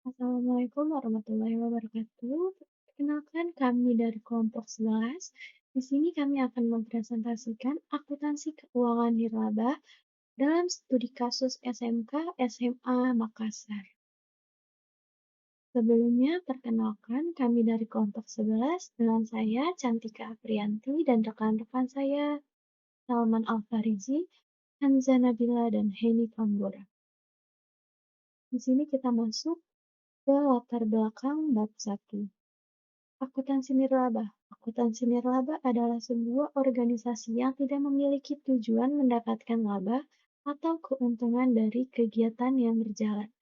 Assalamualaikum warahmatullahi wabarakatuh. Perkenalkan kami dari kelompok 11. Di sini kami akan mempresentasikan akuntansi keuangan nirlaba dalam studi kasus SMK SMA Makassar. Sebelumnya, perkenalkan kami dari kelompok 11 dengan saya Cantika Aprianti dan rekan-rekan saya Salman Alfarizi, Hanza Nabila, dan Heni Tambora. Di sini kita masuk ke latar belakang bab 1. Akuntansi nirlaba. Akuntansi nirlaba adalah sebuah organisasi yang tidak memiliki tujuan mendapatkan laba atau keuntungan dari kegiatan yang berjalan.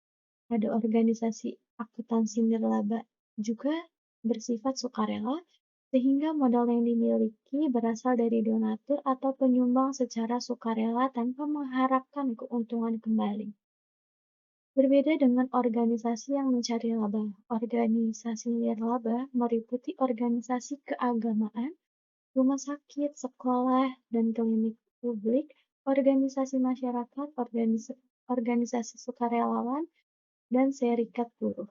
Pada organisasi akuntansi nirlaba juga bersifat sukarela, sehingga modal yang dimiliki berasal dari donatur atau penyumbang secara sukarela tanpa mengharapkan keuntungan kembali. Berbeda dengan organisasi yang mencari laba, organisasi nirlaba meliputi organisasi keagamaan, rumah sakit, sekolah, dan klinik publik, organisasi masyarakat, organisasi sukarelawan, dan serikat buruh.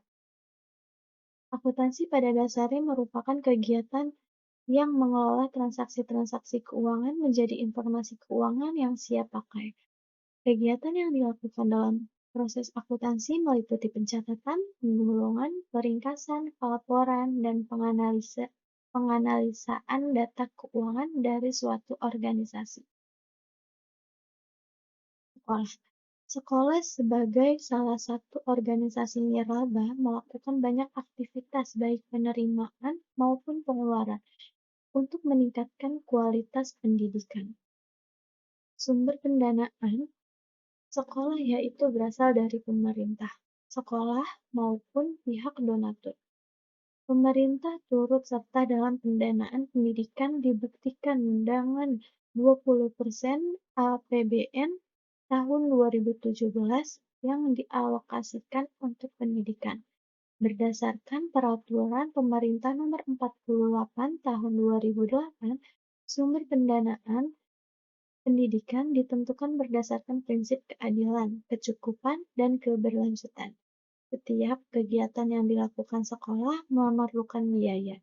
Akuntansi pada dasarnya merupakan kegiatan yang mengelola transaksi-transaksi keuangan menjadi informasi keuangan yang siap pakai. Kegiatan yang dilakukan dalam proses akuntansi meliputi pencatatan, penggolongan, peringkasan, pelaporan, dan penganalisaan data keuangan dari suatu organisasi. Sekolah. Sekolah sebagai salah satu organisasi nirlaba melakukan banyak aktivitas baik penerimaan maupun pengeluaran untuk meningkatkan kualitas pendidikan. Sumber pendanaan sekolah yaitu berasal dari pemerintah, sekolah maupun pihak donatur. Pemerintah turut serta dalam pendanaan pendidikan dibuktikan dengan 20% APBN tahun 2017 yang dialokasikan untuk pendidikan. Berdasarkan Peraturan Pemerintah Nomor 48 Tahun 2008, sumber pendanaan pendidikan ditentukan berdasarkan prinsip keadilan, kecukupan, dan keberlanjutan. Setiap kegiatan yang dilakukan sekolah memerlukan biaya.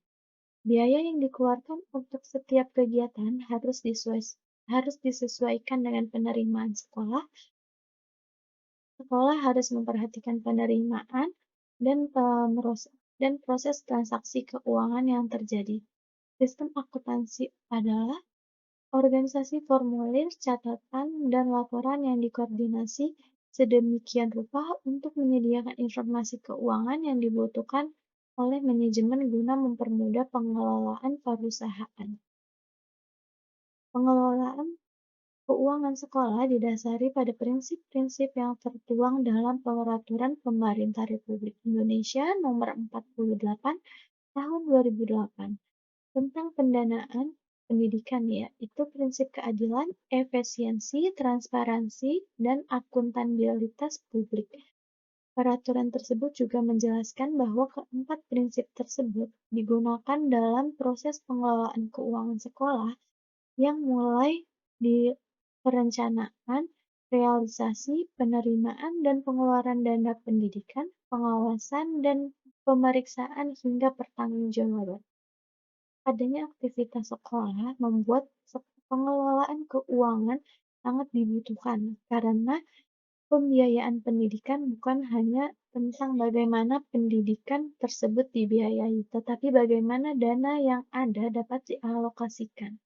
Biaya yang dikeluarkan untuk setiap kegiatan harus disesuaikan dengan penerimaan sekolah. Sekolah harus memperhatikan penerimaan dan proses transaksi keuangan yang terjadi. Sistem akuntansi adalah organisasi formulir, catatan, dan laporan yang dikoordinasi sedemikian rupa untuk menyediakan informasi keuangan yang dibutuhkan oleh manajemen guna mempermudah pengelolaan perusahaan. Pengelolaan keuangan sekolah didasari pada prinsip-prinsip yang tertuang dalam Peraturan Pemerintah Republik Indonesia Nomor 48 Tahun 2008 tentang pendanaan pendidikan, yaitu prinsip keadilan, efisiensi, transparansi, dan akuntabilitas publik. Peraturan tersebut juga menjelaskan bahwa keempat prinsip tersebut digunakan dalam proses pengelolaan keuangan sekolah yang mulai di perencanaan, realisasi, penerimaan dan pengeluaran dana pendidikan, pengawasan, dan pemeriksaan hingga pertanggungjawaban. Adanya aktivitas sekolah membuat pengelolaan keuangan sangat dibutuhkan karena pembiayaan pendidikan bukan hanya tentang bagaimana pendidikan tersebut dibiayai, tetapi bagaimana dana yang ada dapat dialokasikan.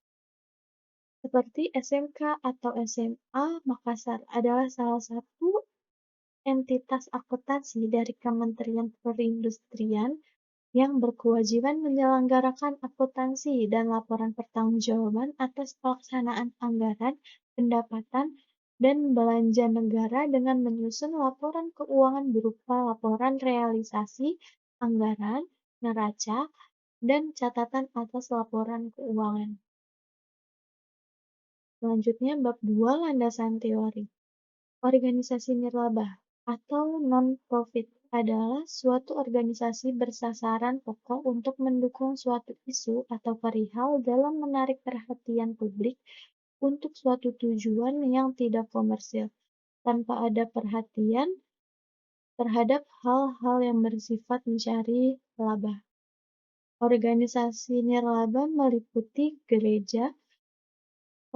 Seperti SMK atau SMA Makassar adalah salah satu entitas akuntansi dari Kementerian Perindustrian yang berkewajiban menyelenggarakan akuntansi dan laporan pertanggungjawaban atas pelaksanaan anggaran, pendapatan, dan belanja negara dengan menyusun laporan keuangan berupa laporan realisasi, anggaran, neraca, dan catatan atas laporan keuangan. Selanjutnya, bab 2 landasan teori. Organisasi nirlaba atau non-profit adalah suatu organisasi bersasaran pokok untuk mendukung suatu isu atau perihal dalam menarik perhatian publik untuk suatu tujuan yang tidak komersil, tanpa ada perhatian terhadap hal-hal yang bersifat mencari laba. Organisasi nirlaba meliputi gereja,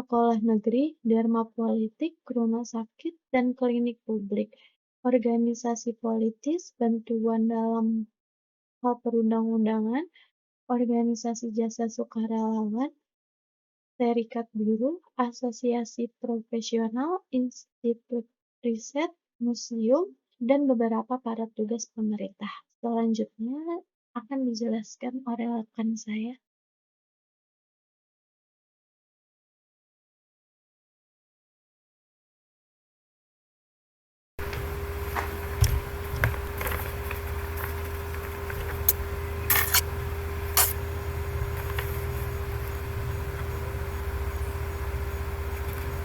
sekolah negeri, dharma politik, rumah sakit, dan klinik publik. Organisasi politis, bantuan dalam hal perundang-undangan, organisasi jasa sukarelawan, serikat buruh, asosiasi profesional, institut riset, museum, dan beberapa para tugas pemerintah. Selanjutnya akan dijelaskan oleh rekan saya.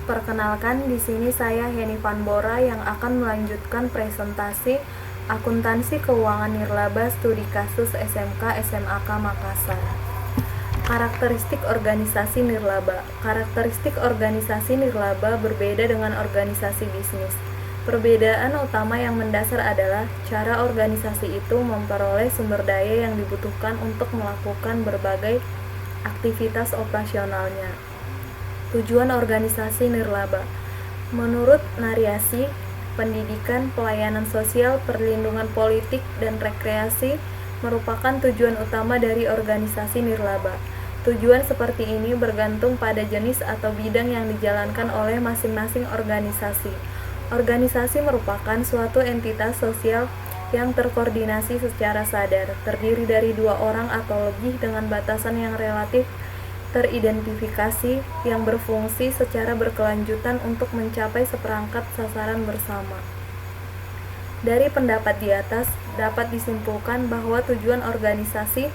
Perkenalkan, di sini saya Heni Vanbora yang akan melanjutkan presentasi Akuntansi Keuangan Nirlaba Studi Kasus SMK SMAK Makassar. Karakteristik organisasi nirlaba. Karakteristik organisasi nirlaba berbeda dengan organisasi bisnis. Perbedaan utama yang mendasar adalah cara organisasi itu memperoleh sumber daya yang dibutuhkan untuk melakukan berbagai aktivitas operasionalnya. Tujuan organisasi nirlaba. Menurut Nariasi, pendidikan, pelayanan sosial, perlindungan politik, dan rekreasi merupakan tujuan utama dari organisasi nirlaba. Tujuan seperti ini bergantung pada jenis atau bidang yang dijalankan oleh masing-masing organisasi. Organisasi merupakan suatu entitas sosial yang terkoordinasi secara sadar, terdiri dari 2 orang atau lebih dengan batasan yang relatif teridentifikasi yang berfungsi secara berkelanjutan untuk mencapai seperangkat sasaran bersama. Dari pendapat di atas, dapat disimpulkan bahwa tujuan organisasi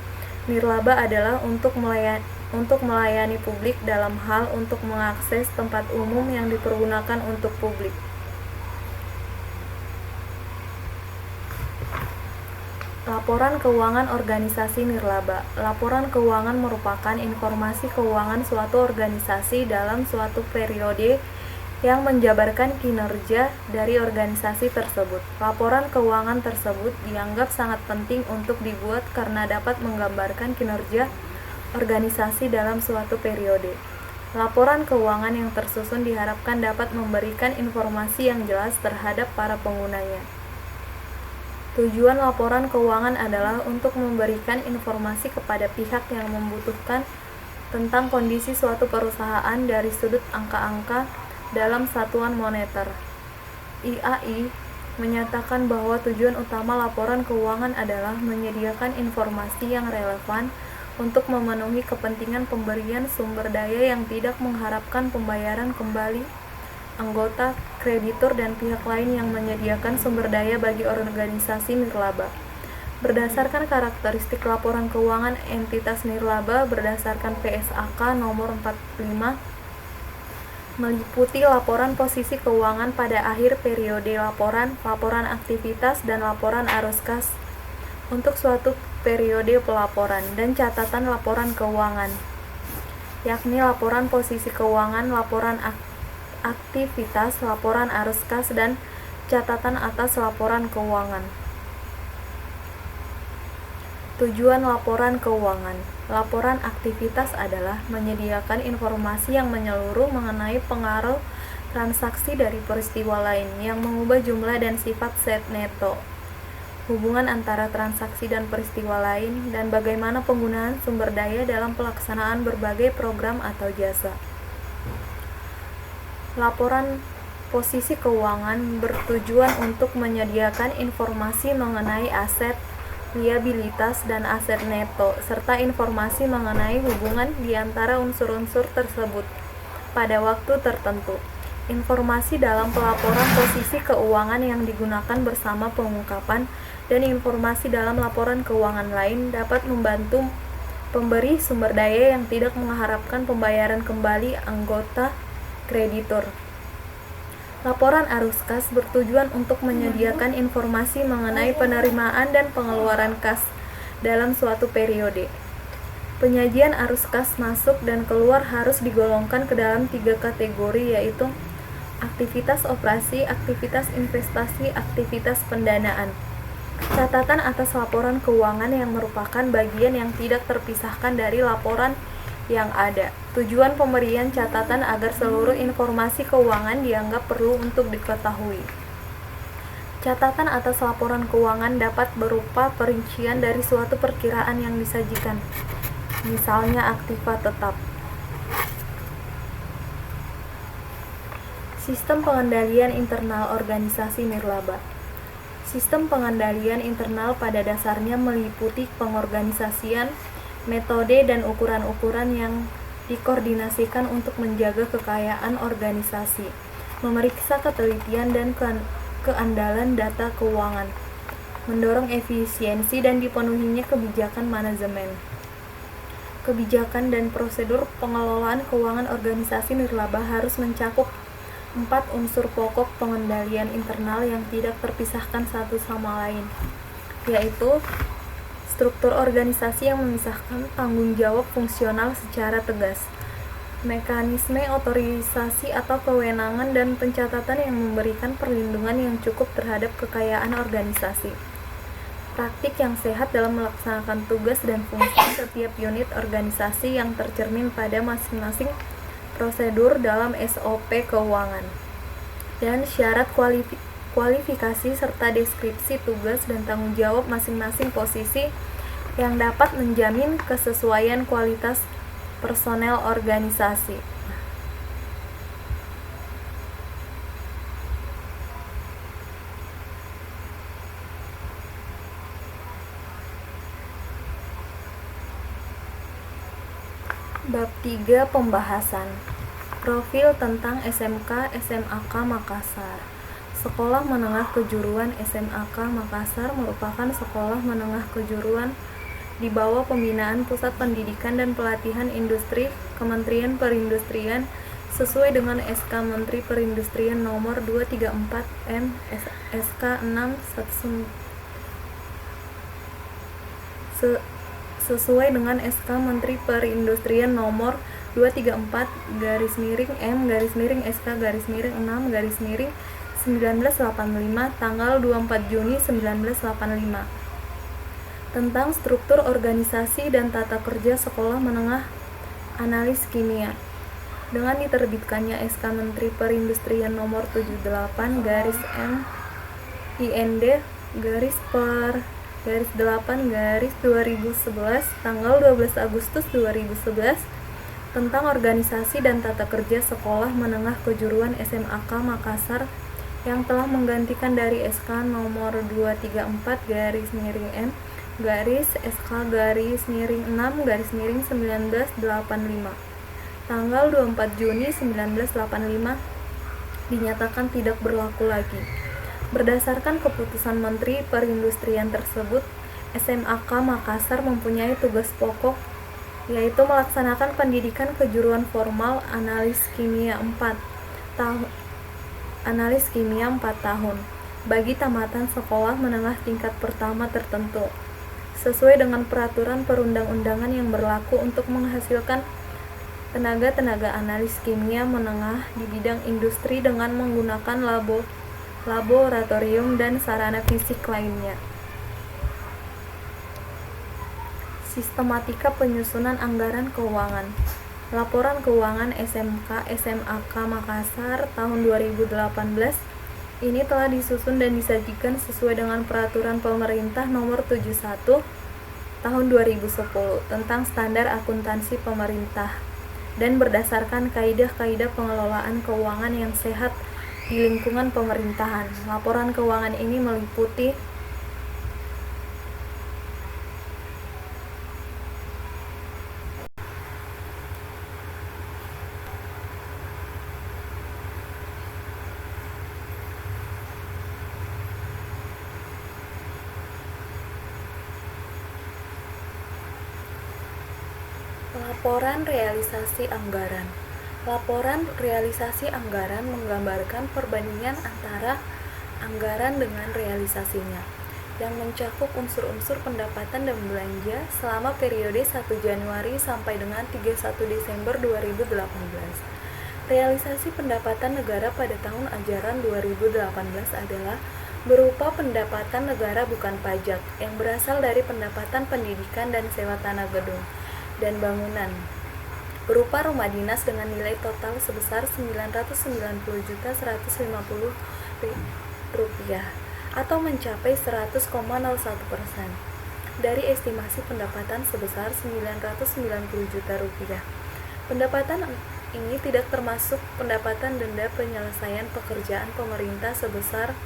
nirlaba adalah untuk melayani publik dalam hal untuk mengakses tempat umum yang dipergunakan untuk publik. Laporan keuangan organisasi nirlaba. Laporan keuangan merupakan informasi keuangan suatu organisasi dalam suatu periode yang menjabarkan kinerja dari organisasi tersebut. Laporan keuangan tersebut dianggap sangat penting untuk dibuat karena dapat menggambarkan kinerja organisasi dalam suatu periode. Laporan keuangan yang tersusun diharapkan dapat memberikan informasi yang jelas terhadap para penggunanya. Tujuan laporan keuangan adalah untuk memberikan informasi kepada pihak yang membutuhkan tentang kondisi suatu perusahaan dari sudut angka-angka dalam satuan moneter. IAI menyatakan bahwa tujuan utama laporan keuangan adalah menyediakan informasi yang relevan untuk memenuhi kepentingan pemberian sumber daya yang tidak mengharapkan pembayaran kembali anggota, kreditur, dan pihak lain yang menyediakan sumber daya bagi organisasi nirlaba. Berdasarkan karakteristik laporan keuangan entitas nirlaba berdasarkan PSAK nomor 45, meliputi laporan posisi keuangan pada akhir periode laporan, laporan aktivitas, dan laporan arus kas untuk suatu periode pelaporan, dan catatan laporan keuangan, yakni laporan posisi keuangan, laporan aktivitas, laporan arus kas, dan catatan atas laporan keuangan. Tujuan laporan keuangan. Laporan aktivitas adalah menyediakan informasi yang menyeluruh mengenai pengaruh transaksi dari peristiwa lain yang mengubah jumlah dan sifat set neto, hubungan antara transaksi dan peristiwa lain, dan bagaimana penggunaan sumber daya dalam pelaksanaan berbagai program atau jasa. Laporan posisi keuangan bertujuan untuk menyediakan informasi mengenai aset, liabilitas, dan aset neto, serta informasi mengenai hubungan di antara unsur-unsur tersebut pada waktu tertentu. Informasi dalam pelaporan posisi keuangan yang digunakan bersama pengungkapan dan informasi dalam laporan keuangan lain dapat membantu pemberi sumber daya yang tidak mengharapkan pembayaran kembali anggota kreditur. Laporan arus kas bertujuan untuk menyediakan informasi mengenai penerimaan dan pengeluaran kas dalam suatu periode. Penyajian arus kas masuk dan keluar harus digolongkan ke dalam 3 kategori, yaitu aktivitas operasi, aktivitas investasi, aktivitas pendanaan. Catatan atas laporan keuangan yang merupakan bagian yang tidak terpisahkan dari laporan yang ada. Tujuan pemberian catatan agar seluruh informasi keuangan dianggap perlu untuk diketahui. Catatan atas laporan keuangan dapat berupa perincian dari suatu perkiraan yang disajikan, misalnya aktiva tetap. Sistem pengendalian internal organisasi nirlaba. Sistem pengendalian internal pada dasarnya meliputi pengorganisasian, metode dan ukuran-ukuran yang dikoordinasikan untuk menjaga kekayaan organisasi, memeriksa ketelitian dan keandalan data keuangan, mendorong efisiensi dan dipenuhinya kebijakan manajemen. Kebijakan dan prosedur pengelolaan keuangan organisasi nirlaba harus mencakup 4 unsur pokok pengendalian internal yang tidak terpisahkan satu sama lain, yaitu struktur organisasi yang memisahkan tanggung jawab fungsional secara tegas, mekanisme otorisasi atau kewenangan dan pencatatan yang memberikan perlindungan yang cukup terhadap kekayaan organisasi, praktik yang sehat dalam melaksanakan tugas dan fungsi setiap unit organisasi yang tercermin pada masing-masing prosedur dalam SOP keuangan, dan syarat kualifikasi serta deskripsi tugas dan tanggung jawab masing-masing posisi yang dapat menjamin kesesuaian kualitas personel organisasi. Bab 3 Pembahasan. Profil tentang SMK SMAK Makassar. Sekolah Menengah Kejuruan SMAK Makassar merupakan sekolah menengah kejuruan di bawah pembinaan Pusat Pendidikan dan Pelatihan Industri Kementerian Perindustrian sesuai dengan SK Menteri Perindustrian Nomor 234 M SK 6 sesuai dengan SK Menteri Perindustrian Nomor 234-SK-6-1985 tanggal 24 Juni 1985 tentang struktur organisasi dan tata kerja sekolah menengah analis kimia, dengan diterbitkannya SK Menteri Perindustrian Nomor 78-MIND-8-2011 tanggal 12 Agustus 2011 tentang organisasi dan tata kerja sekolah menengah kejuruan SMAK Makassar yang telah menggantikan dari SK nomor 234-SK-6-1985 tanggal 24 Juni 1985 dinyatakan tidak berlaku lagi. Berdasarkan keputusan Menteri Perindustrian tersebut, SMAK Makassar mempunyai tugas pokok yaitu melaksanakan pendidikan kejuruan formal analis kimia 4 tahun bagi tamatan sekolah menengah tingkat pertama tertentu sesuai dengan peraturan perundang-undangan yang berlaku untuk menghasilkan tenaga-tenaga analis kimia menengah di bidang industri dengan menggunakan laboratorium dan sarana fisik lainnya. Sistematika penyusunan anggaran keuangan. Laporan keuangan SMK SMAK Makassar tahun 2018 ini telah disusun dan disajikan sesuai dengan peraturan pemerintah nomor 71 tahun 2010 tentang standar akuntansi pemerintah dan berdasarkan kaidah-kaidah pengelolaan keuangan yang sehat di lingkungan pemerintahan. Laporan keuangan ini meliputi laporan realisasi anggaran. Laporan realisasi anggaran menggambarkan perbandingan antara anggaran dengan realisasinya, yang mencakup unsur-unsur pendapatan dan belanja selama periode 1 Januari sampai dengan 31 Desember 2018. Realisasi pendapatan negara pada tahun ajaran 2018 adalah berupa pendapatan negara bukan pajak yang berasal dari pendapatan pendidikan dan sewa tanah gedung dan bangunan berupa rumah dinas dengan nilai total sebesar Rp990.150 atau mencapai 100,01% dari estimasi pendapatan sebesar Rp990 juta. Pendapatan ini tidak termasuk pendapatan denda penyelesaian pekerjaan pemerintah sebesar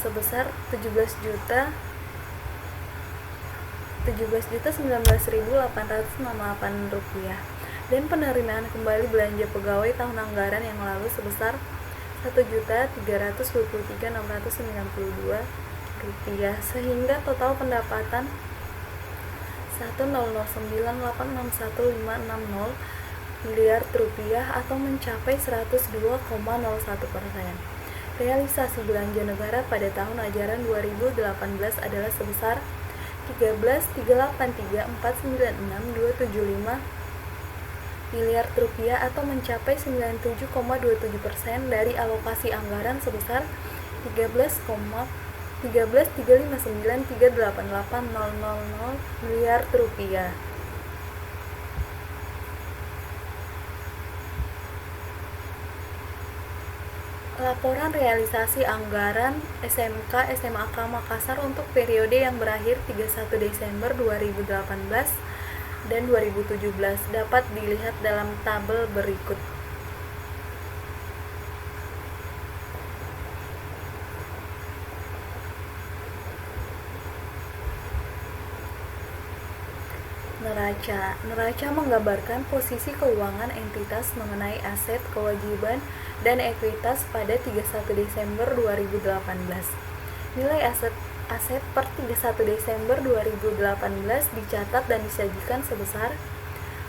Rp17.019.868 dan penerimaan kembali belanja pegawai tahun anggaran yang lalu sebesar Rp1.323.692, sehingga total pendapatan Rp1.009.861.560 miliar atau mencapai 102,01%. Realisasi belanja negara pada tahun ajaran 2018 adalah sebesar Rp13.383.496.275 miliar atau mencapai 97,27% dari alokasi anggaran sebesar Rp13.359.388.000 miliar. Laporan realisasi anggaran SMK SMAK Makassar untuk periode yang berakhir 31 Desember 2018 dan 2017 dapat dilihat dalam tabel berikut. Neraca menggambarkan posisi keuangan entitas mengenai aset, kewajiban, dan ekuitas pada 31 Desember 2018. Nilai aset per 31 Desember 2018 dicatat dan disajikan sebesar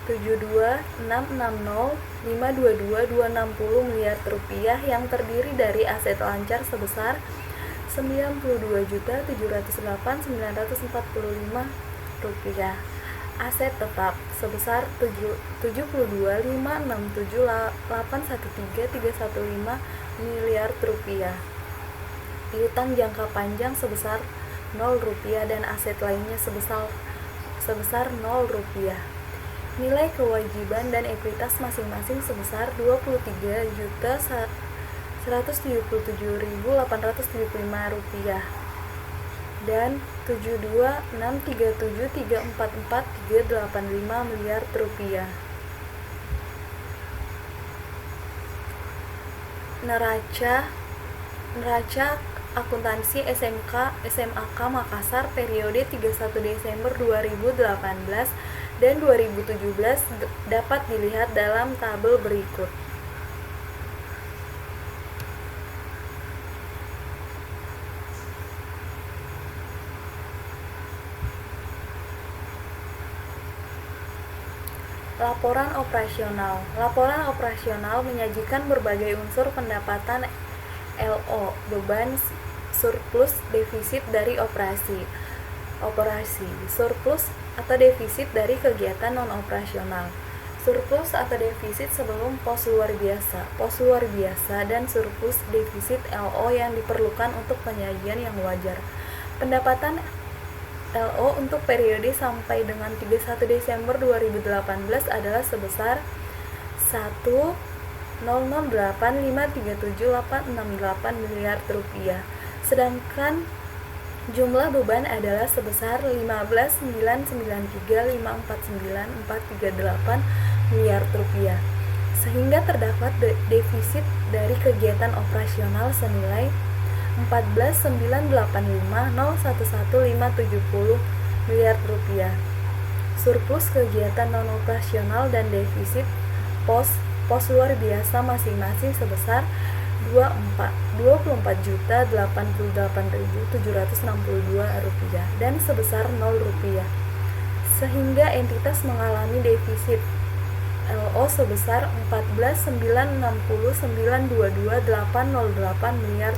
Rp72.660.522.260 miliar yang terdiri dari aset lancar sebesar Rp92.708.945, aset tetap sebesar Rp72.567.813.315 miliar, piutang jangka panjang sebesar Rp0 dan aset lainnya sebesar Rp0. Nilai kewajiban dan ekuitas masing-masing sebesar Rp22.177.875 dan Rp72.637.344.385 miliar. Neraca akuntansi SMK SMAK Makassar periode 31 Desember 2018 dan 2017 dapat dilihat dalam tabel berikut. Laporan operasional menyajikan berbagai unsur pendapatan LO, beban, surplus, defisit dari operasi, surplus atau defisit dari kegiatan non-operasional, surplus atau defisit sebelum pos luar biasa, dan surplus defisit LO yang diperlukan untuk penyajian yang wajar. Pendapatan LO untuk periode sampai dengan 31 Desember 2018 adalah sebesar Rp1.008.537.868 miliar, sedangkan jumlah beban adalah sebesar Rp15.993.549.438 miliar, sehingga terdapat defisit dari kegiatan operasional senilai Rp14.985.011.570 miliar, surplus kegiatan non-operasional dan defisit pos luar biasa masing-masing sebesar Rp24.088.762 dan sebesar Rp0, sehingga entitas mengalami defisit LO sebesar Rp14.960.922.808 miliar.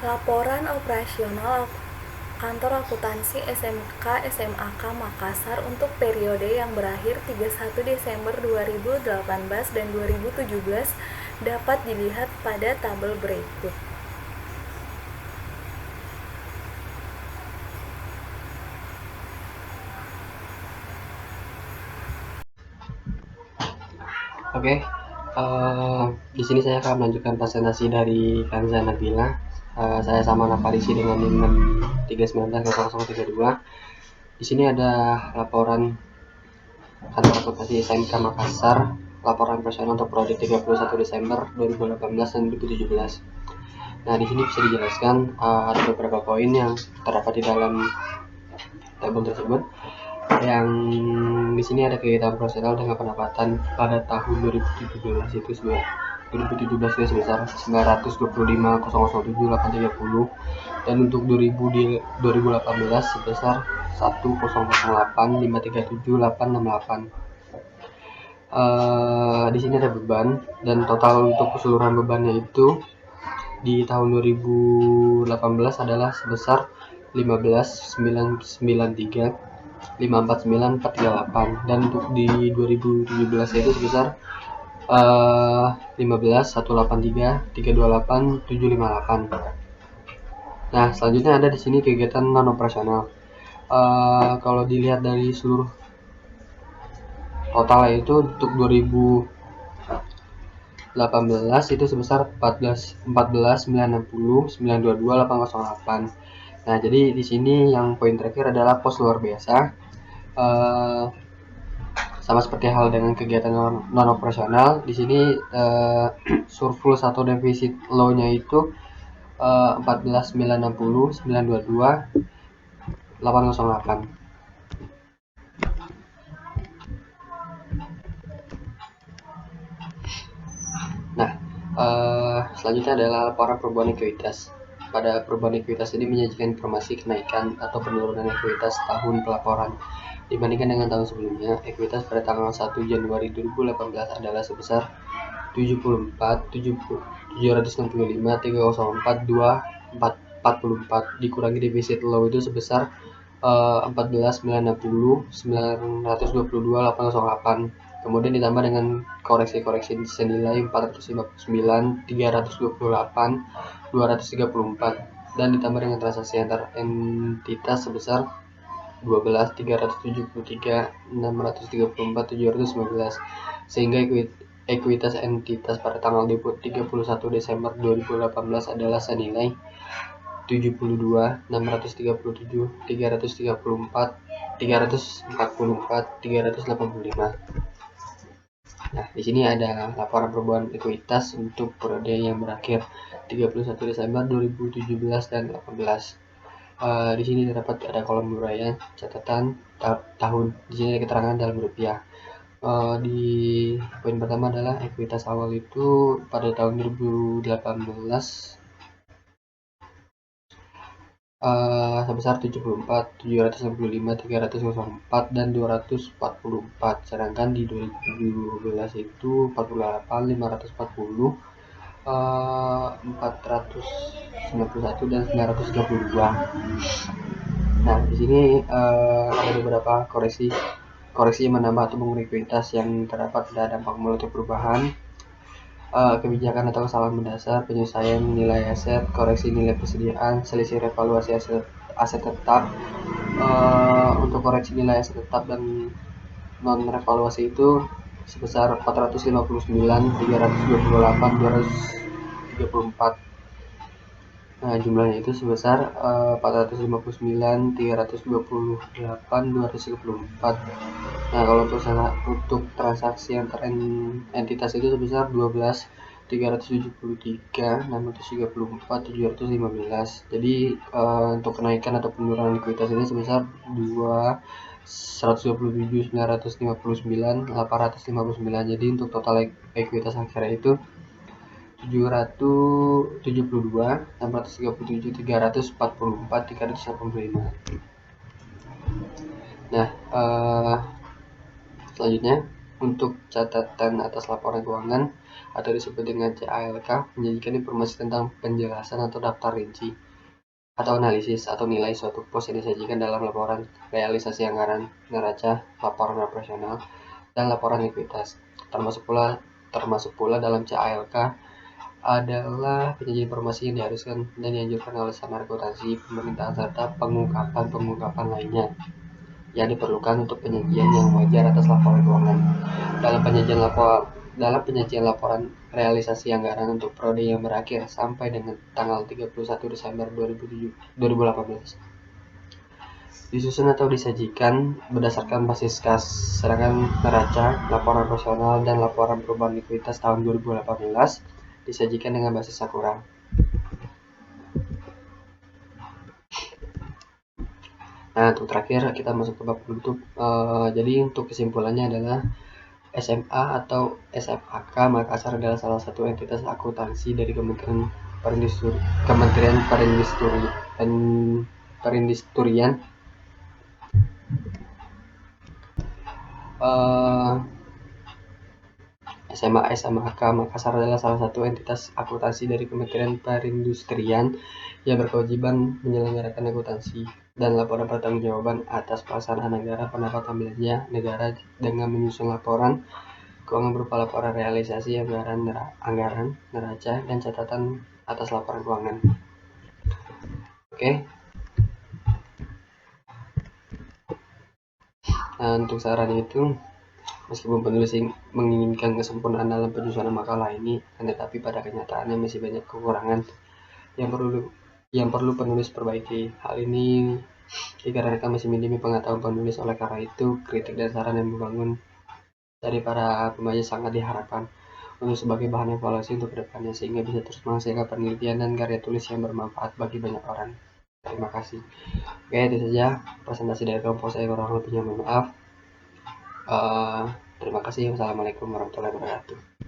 Laporan operasional Kantor Akuntansi SMK SMAK Makassar untuk periode yang berakhir 31 Desember 2018 dan 2017 dapat dilihat pada tabel berikut. Oke, di sini saya akan melanjutkan presentasi dari Kanza Nabila. Saya sama Nafarisi dengan NIM 6390032. Di sini ada laporan kantor akuntansi SMK Makassar, laporan personal untuk periode 31 Desember 2018 dan 2017. Nah, di sini bisa dijelaskan ada beberapa poin yang terdapat di dalam tabel tersebut. Yang di sini ada kegiatan operasional dengan pendapatan pada tahun 2017 itu sebesar 925.007.830 dan untuk 2018 sebesar 1008537.868. Di sini ada beban dan total untuk keseluruhan bebannya itu di tahun 2018 adalah sebesar 15.993.549.438 dan untuk di 2017 itu sebesar 15.183.328.758. Nah, selanjutnya ada di sini kegiatan non operasional. Kalau dilihat dari seluruh total itu untuk 2018 itu sebesar 14.960.922.808. Nah, jadi di sini yang poin terakhir adalah pos luar biasa. Sama seperti hal dengan kegiatan non operasional, di sini surplus atau defisit low-nya itu 14.960.922.808. Nah, selanjutnya adalah laporan perubahan ekuitas. Pada perubahan ekuitas ini menyajikan informasi kenaikan atau penurunan ekuitas tahun pelaporan. Dibandingkan dengan tahun sebelumnya, ekuitas pada tanggal 1 Januari 2018 adalah sebesar 74.765.304.244 dikurangi defisit low itu sebesar 14.960.922.808. Kemudian ditambah dengan koreksi-koreksi senilai 459.328.234 dan ditambah dengan transaksi antar entitas sebesar 12.373.634.719 sehingga ekuitas entitas pada tanggal 31 Desember 2018 adalah senilai 72.634.334.345. Nah, di sini ada laporan perubahan ekuitas untuk periode yang berakhir 31 Desember 2017 dan 2018. Di sini terdapat ada kolom uraian catatan tahun. Di sini ada keterangan dalam rupiah. Di poin pertama adalah ekuitas awal itu pada tahun 2018 sebesar 74.765.304 dan 244, sedangkan di 2012 itu 48.540, 491 dan 932. Nah, di sini ada beberapa koreksi menambah atau mengurangi ekuitas yang terdapat pada dampak multi perubahan, kebijakan atau kesalahan mendasar, penyesuaian nilai aset, koreksi nilai persediaan, selisih revaluasi aset tetap. Untuk koreksi nilai aset tetap dan non revaluasi itu sebesar 459.328.234. Nah, jumlahnya itu sebesar 459.328.234. Nah, kalau untuk transaksi antar entitas itu sebesar 12.373.634.715. Jadi untuk kenaikan atau penurunan ekuitas ini sebesar 127.959.859. Jadi untuk total ekuitas akhirnya itu 772.637.344.385. Nah, selanjutnya untuk catatan atas laporan keuangan atau disebut dengan CALK menyajikan informasi tentang penjelasan atau daftar rinci atau analisis atau nilai suatu pos yang disajikan dalam laporan realisasi anggaran, neraca, laporan operasional, dan laporan likuiditas. Termasuk pula dalam CALK adalah penyajian informasi yang diharuskan dan dianjurkan oleh Samar Akuntansi Pemerintahan serta pengungkapan lainnya yang diperlukan untuk penyajian yang wajar atas laporan keuangan. Dalam penyajian laporan realisasi anggaran untuk periode yang berakhir sampai dengan tanggal 31 Desember 2018 disusun atau disajikan berdasarkan basis kas, sedangkan neraca, laporan operasional, dan laporan perubahan likuiditas tahun 2018 disajikan dengan basis Sakura. Nah, untuk terakhir kita masuk ke bab penutup. Jadi untuk kesimpulannya adalah SMA atau SMAK Makassar adalah salah satu entitas akuntansi dari Kementerian Perindustrian. SMA SMAK Makassar adalah salah satu entitas akuntansi dari Kementerian Perindustrian yang berkewajiban menyelenggarakan akuntansi dan laporan pertanggungjawaban atas pelaksanaan negara pendapatan belanja negara dengan menyusun laporan keuangan berupa laporan realisasi anggaran, neraca, dan catatan atas laporan keuangan. Oke. Nah, untuk saran itu, meskipun penulis menginginkan kesempurnaan dalam penyusunan makalah ini, tetapi pada kenyataannya masih banyak kekurangan yang perlu penulis perbaiki. Hal ini dikarenakan masih minimnya pengetahuan penulis. Oleh karena itu, kritik dan saran yang membangun dari para pembaca sangat diharapkan untuk sebagai bahan evaluasi untuk kedepannya, sehingga bisa terus menghasilkan penelitian dan karya tulis yang bermanfaat bagi banyak orang. Terima kasih. Oke, itu saja presentasi dari kelompok saya, kurang lebihnya mohon maaf. Terima kasih. Wassalamualaikum warahmatullahi wabarakatuh.